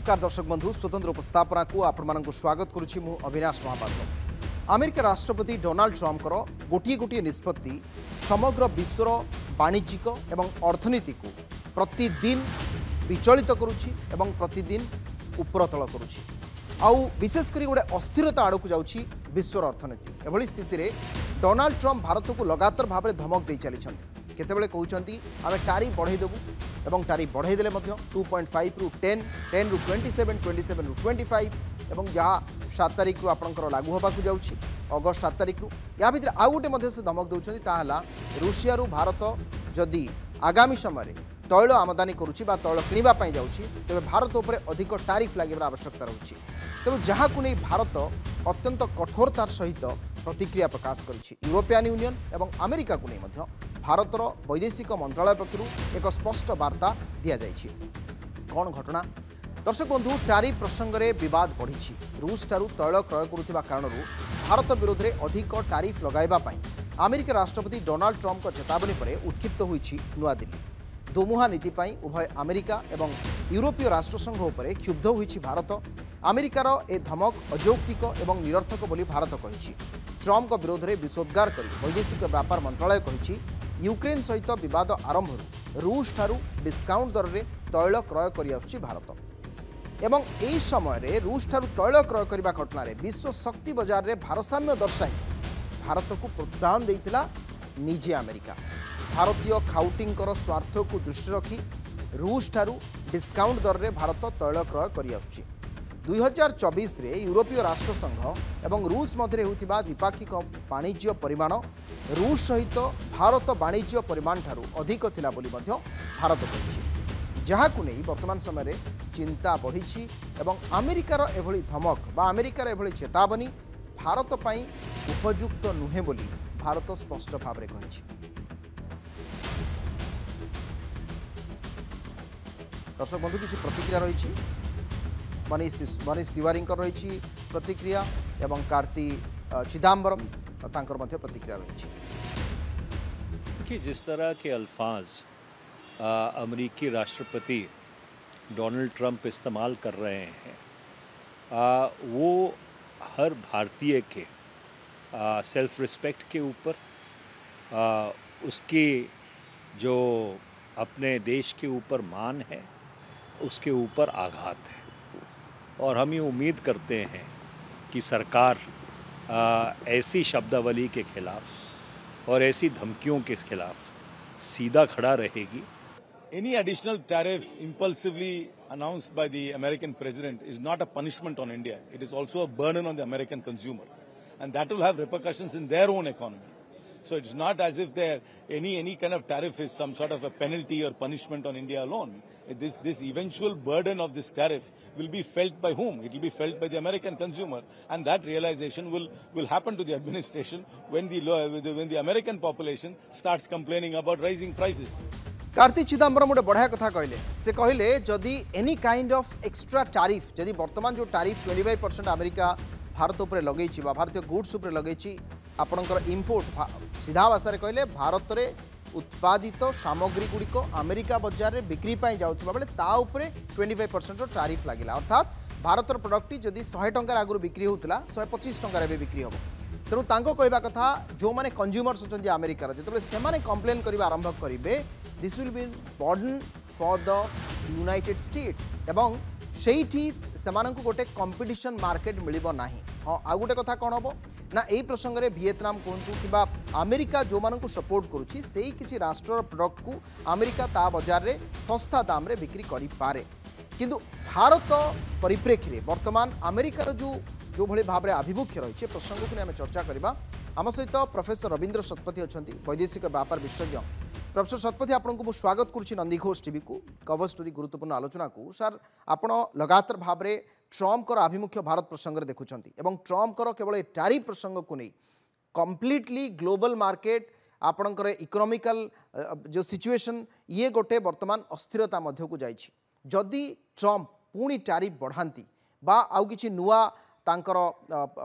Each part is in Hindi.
नमस्कार दर्शक बंधु स्वतंत्र उपस्थापना को आपण स्वागत करुच्ची मु अविनाश महापात्र। अमेरिका राष्ट्रपति डोनाल्ड ट्रम्प गोटे गोटे निष्पत्ति समग्र विश्वर वाणिज्यिक एवं अर्थनीति को प्रतिदिन विचलित करुच्ची एवं प्रतिदिन उपरतल करुच्ची आउ विशेषकर गोटे अस्थिरता आड़ को जाऊँगी विश्वर अर्थनीति। एभली स्थिति में डोनाल्ड ट्रम्प भारत को लगातार भाव में धमक दे चली केतबेले कहते आम टारिफ बढ़ईदेवु एवं टारिफ बढ़ईदेले 2.5 रु 10 10 रु 27 27 रु 25 एवं जहाँ 7 तारिख रु आपंकर लागू होगा जाऊँगी अगस्त 7 तारिख रु या भितर आउ गोटे से धमक दौरान ताला रूसिया रु भारत जदि आगामी समय तैल आमदानी करुच्ची तैल किणापी जाऊँगी तेज भारत उपर अधिक टारिफ लगे आवश्यकता रोचे तेणु जहाँ को नहीं भारत अत्यंत कठोरतार सहित प्रतिक्रिया प्रकाश करिछि। यूरोपियन यूनियन एवं अमेरिका को नहीं भारतर वैदेशिक मंत्रालय पक्षर एक स्पष्ट वार्ता दि जाइछि। कौन घटना दर्शक बंधु टारिफ प्रसंग में बद बढ़ी रूस ठारू तैल क्रय करुवा कारण भारत विरोध में अधिक टारिफ लगाइबा अमेरिका राष्ट्रपति डोनाल्ड ट्रम्प चेतावनी पर उत्क्षिप्त होइछि नुआदिल्ली। दोमुहा नीति पर उभय अमेरिका एवं यूरोपीय राष्ट्रसंघ उपर क्षुब्ध होइछि भारत। अमेरिकार ए धमक अयौक्तिक एवं निरर्थक बोली भारत कहिछि। ट्रम्प विरोध में विषोद्गार कर वैदेशिक व्यापार मंत्रालय कहिछि यूक्रेन सहित विवाद आरंभ रूस ठारू डिस्काउंट दर में तैल क्रय कर भारत एवं यही समय रूस ठारू तैल क्रय करने घटना विश्व शक्ति बजार में भारसाम्य दर्शाई भारत को प्रोत्साहन देइतिला निजे अमेरिका। भारतीय खाउटींकर स्वार्थ को दृष्टि रखी रूस ठारू डिस्काउंट दर में भारत तैल क्रय कर 2024 रे यूरोपीय राष्ट्रसंघ एवं रूस मध्य होतिबा द्विपाक्षिक वाणिज्य परिमाण रूस सहित भारत वाणिज्य परिमाण ठारू अधिक थिला बोली मध्य भारत कहिछि। जहाँ को नहीं वर्तमान समय चिंता बढ़ी एवं अमेरिकार एभली धमक बा अमेरिकार एभली चेतावनी भारत पई उपयुक्त नुहे बोली भारत स्पष्ट भाव में कहिछि। दर्शक बंधु किसी प्रतिक्रिया रही मनीष तिवारी रही प्रतिक्रिया एवं कार्ति चिदम्बरम तांकर मध्य प्रतिक्रिया रही कि जिस तरह के अल्फाज अमेरिकी राष्ट्रपति डोनाल्ड ट्रंप इस्तेमाल कर रहे हैं वो हर भारतीय के सेल्फ रिस्पेक्ट के ऊपर उसकी जो अपने देश के ऊपर मान है उसके ऊपर आघात है। और हम ये उम्मीद करते हैं कि सरकार ऐसी शब्दावली के खिलाफ और ऐसी धमकियों के खिलाफ सीधा खड़ा रहेगी। Any additional tariff impulsively announced by the American president is not a punishment on India. It is also a burden on the American consumer, and that will have repercussions in their own economy. So it's not as if any kind of tariff is some sort of a penalty or punishment on India alone. This eventual burden of this tariff will be felt by whom? It will be felt by the American consumer, and that realization will happen to the administration when the American population starts complaining about rising prices. Karti Chidambaram गोटे बढ़िया कथा कहले से कहले जदि any kind of extra tariff जदि वर्तमान जो टारिफ 25% अमेरिका भारत उपर लगे भारतीय गुड्स उपर लगे आपणकर इम्पोर्ट सीधा भाषा कहले भारत में उत्पादित सामग्री गुड़िक अमेरिका बजार में बिक्री जाऊा बेले ता उपरे 25% टारिफ लगे अर्थात भारतर प्रोडक्ट जदि 100 टंकार आगु बिक्री होता 125 टंकार बिक्री हम तेणु कहवा कथा जो मैंने कंज्यूमर्स अच्छा अमेरिकार जो से कंप्लेन करने आरंभ करेंगे this will be burden for the United states एवं सेठी सेमानंकु गोटे कंपटीशन मार्केट मिलिबो नाही। हाँ आ गोटे कथा कौन हम ना यही प्रसंग में वियतनाम कहतु कि अमेरिका जो मानू सपोर्ट करुच्ची से ही किसी राष्ट्र प्रोडक्ट को अमेरिका ता बजार में सस्ता दाम रे बिक्री करि पारे किंतु भारत परिप्रेक्षी में वर्तमान अमेरिकार जो भली भाव में आभिमुख्य रही प्रसंग को आम चर्चा करवा आम सहित प्रोफेसर रवींद्र शतपथी अच्छा वैदेशिक व्यापार विशेषज्ञ। प्रोफेसर शतपथी आपको मुझे स्वागत करुच्ची नंदीघोष टीवी को कवर स्टोरी गुरुत्वपूर्ण आलोचना को सर आपण लगातार भाव में ट्रम्प आभिमुख्य भारत प्रसंग में देखुं एवं ट्रम्प केवल टारिफ प्रसंग को नहीं कंप्लीटली ग्लोबल मार्केट आपणकर इकोनॉमिकल जो सिचुएशन ये गोटे वर्तमान अस्थिरता मध्य को जाइछि जदि ट्रम्प पुणी टारिफ बढ़ाती बा आउ किछि नुआ तांकर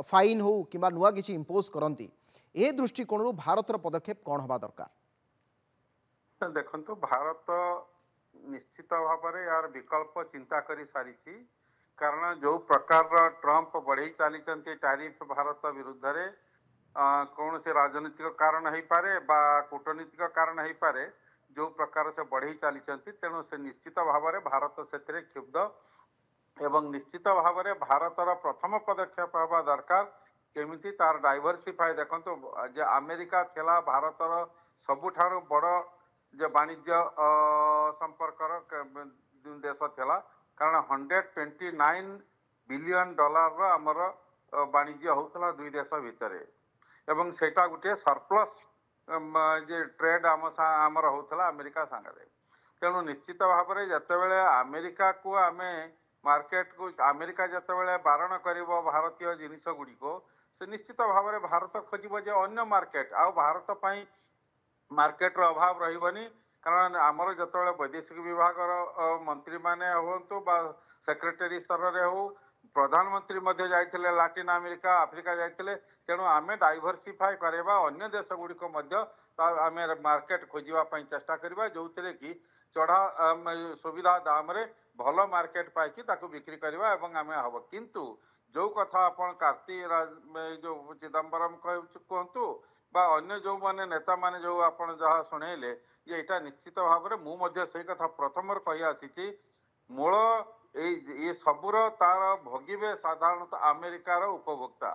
फाइन हो कि नुआ किछि इम्पोज करती ए दृष्टिकोण भारतर पदक्षेप कौन हवा दरकार। देखो भारत निश्चित भाव में यार विकल्प चिंता कर सारी कारण जो प्रकार ट्रंप बढ़ई चली टैरिफ भारत विरुद्ध रे कौन से राजनीतिक कारण हो पारे बा कूटनीतिक कारण हो पारे जो प्रकार से बढ़ई चली तेणु से निश्चित भाव में भारत से क्षुब्ध एवं निश्चित भाव में भारतर प्रथम पदक्षेप हवा दरकार केमिति तार डाइवर्सिफाई देखो जे अमेरिका थिला भारतर सबुठारु बड़ जे वाणिज्य संपर्कर देश थिला कारण 129 बिलियन डॉलर आमर वाणिज्य होता दुई देश भितर एवं सेटा गोटे सरप्लस जे ट्रेड आमर होता अमेरिका सांगे तेणु निश्चित भाव में जितेबाला अमेरिका को आम मार्केट को अमेरिका जितेबाला बारण कर भारतीय जिनिस गुड़िक से निश्चित भाव में भारत खोज अन्य मार्केट आ भारत पाई मार्केट अभाव रही कारण आमर जो वैदेशिक विभाग मंत्री माने हूँ बा सेक्रेटरी स्तर में हो प्रधानमंत्री जाइए लाटिन अमेरिका आफ्रिका जाइए तेणु आम डाइवर्सिफाई करवा अन्य देश गुड़िक आम मार्केट खोजापी चेष्टा करवा जो थे कि चढ़ा सुविधा दाम रे भल मार्केट पाई बिक्री करवा आम हम किंतु जो कथा आपण कार्ती जो चिदम्बरम कहतु बा अन्य जो माने नेता माने जो आपण जहाँ शुणेले ये इटा निश्चित भाव में मुझे से कथा प्रथम कही आसी मूल ये सबूर तार भोगे साधारणतः अमेरिकार उपभोक्ता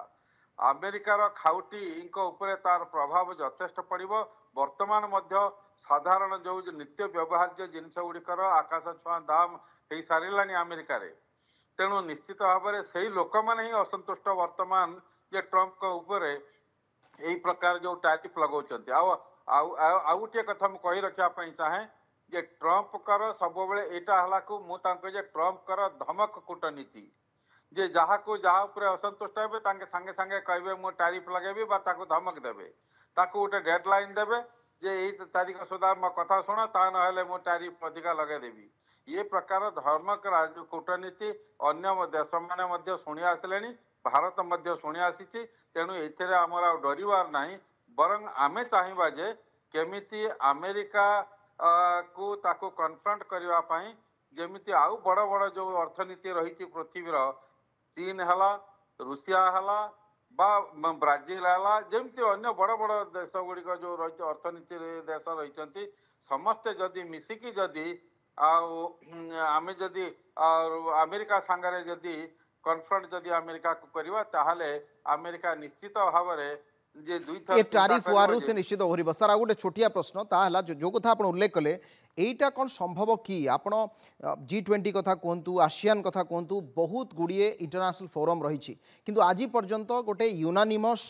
अमेरिकार खाउटी उपरे तार प्रभाव यथेष्ट पड़ो वर्तमान मध्य साधारण जो नित्य व्यवहार्य जिनस गुड़िकर आकाश छुआ दाम हो सारे अमेरिका तेणु निश्चित भाव में से लोक मैंने ही असंतुष्ट वर्तमान जे ट्रंप उपरे यही प्रकार जो टैरिफ लगाउछन्ति आ गोटे कथा मुझे कही रखापी चाहे जे ट्रंप कर सब यहाँ को मुझे ट्रंप कर धमक कूटनीति जे जहाँ को जहाँ उपर असंतुष्ट हे सांगे सांगे कहे मु टैरिफ लगेबी बा ताको धमक देवे ताको गोटे डेडलाइन देवे जे यही तारीख सुधा मो कथा शुण ता ना मु टैरिफ अधिका लगेदेवी ये प्रकार धर्मक कूटनीति अन्य देश मैंने शुणी आसिले भारत शुणी आसी तेणु ये आमर डरवार ना बरं आमे चाहिए जे केमिति अमेरिका को ताको कन्फ्रंट करने जमीती आउ बड़ बड़ जो अर्थनीति रही पृथ्वीर चीन है रूसिया है बा ब्राजिल है जमती अन्य बड़ बड़ देश गुड़िक जो रही अर्थनीति देश रही समस्ते जदि मिसिकी जदि आमे जदि अमेरिका सांगरे जदि कन्फ्रंट जदि अमेरिका को करवा ताहले अमेरिका निश्चित भाव में ये टैरिफ वार से निश्चित ओहर सर आ गोटे छोटिया प्रश्न ताहला जो कथा आप उल्लेख कले यहीटा कौन संभव कि आप G20 कथा कहतु आसियान कथा कहतु बहुत गुड़िए इंटरनेशनल फोरम रही किंतु आज पर्यंत गोटे यूनानिमस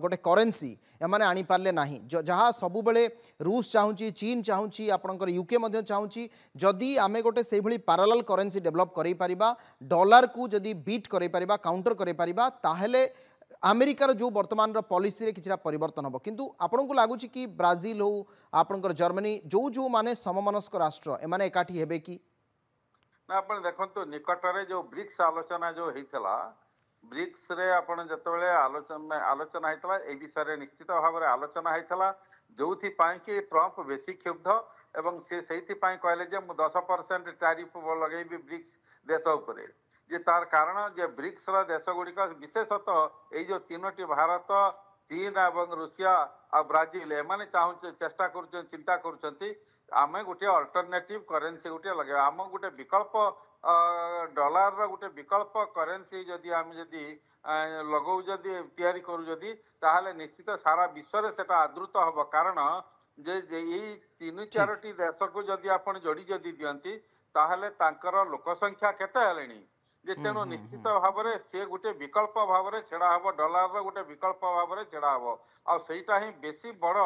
गोटे करेन्सी एमाने आनी पारले नाही जहाँ सब बेले रूस चाहूँगी चीन चाहूँगी आपंकर यूके चाहूँगी जदि आमे गोटे से भली पैरेलल करेन्सी डेवलप करें पारिबा डॉलर को जदि बीट करें पारिबा काउंटर करें पारिबा ताहले अमेरिकार जो वर्तमान पॉलिसी रे किछरा परिवर्तन हम किंतु आपन को लगुच कि ब्राजिल हो आपनकर जर्मनी जो जो माने सममनस्क राष्ट्र एमाने एकाठी हेबे कि ना आपण देखंतु निकटरे जो ब्रिक्स आलोचना जो हेतला ब्रिक्स रे आपण जतबेले आलोचना हेतला ए विषय निश्चित भाव में आलोचना हेतला जोथि पाई कि ट्रंप बेसी क्षुब्ध एवं से सेथि पाई कहले जे 10% टैरिफ लगेबी ब्रिक्स देश उपरे जे तार कारण जे ब्रिक्स देश गुड़िक विशेषतः ये जो तीनोटी भारत चीन एवं रूसिया आ ब्राजिल एमाने चाहूँ चेष्टा कर चिंता करें गोटे अल्टरनेटिव करेन्सी गोटे लगे आम गोटे विकल्प डॉलर गोटे विकल्प करेन्सी जदि आम जदि लगौ जदि तैयारी करू जदि ताहले निश्चित सारा विश्व से आदृत हम कारण जे यही 3-4 देश को जदि आपण जोड़ी जदि दियंती ताहले तांकर लोकसंख्या केते हेलेनी तेणु निश्चित भाव में सी गोटे विकल्प भाव में छेड़ा हम डॉलर गोटे विकल्प भाव में छेड़ा हम आईटा ही बेसी बड़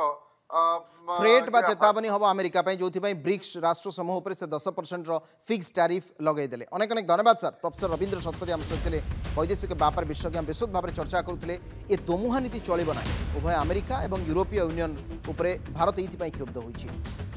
थ्रेट बा चेतावनी हम अमेरिका जो ब्रिक्स राष्ट्र समूह उपर से 10% फिक्स टैरिफ लगेदेले अनेक अनेक धन्यवाद सर प्रोफेसर रवींद्र शतपथी आम सहित वैदेशिक व्यापार विशेषज्ञ विशद भाव में चर्चा करुले ये दोमुहा नीति चलो ना उभय अमेरिका और यूरोपीय यूनियन उपरे भारत ये क्षुब्ध होइछि।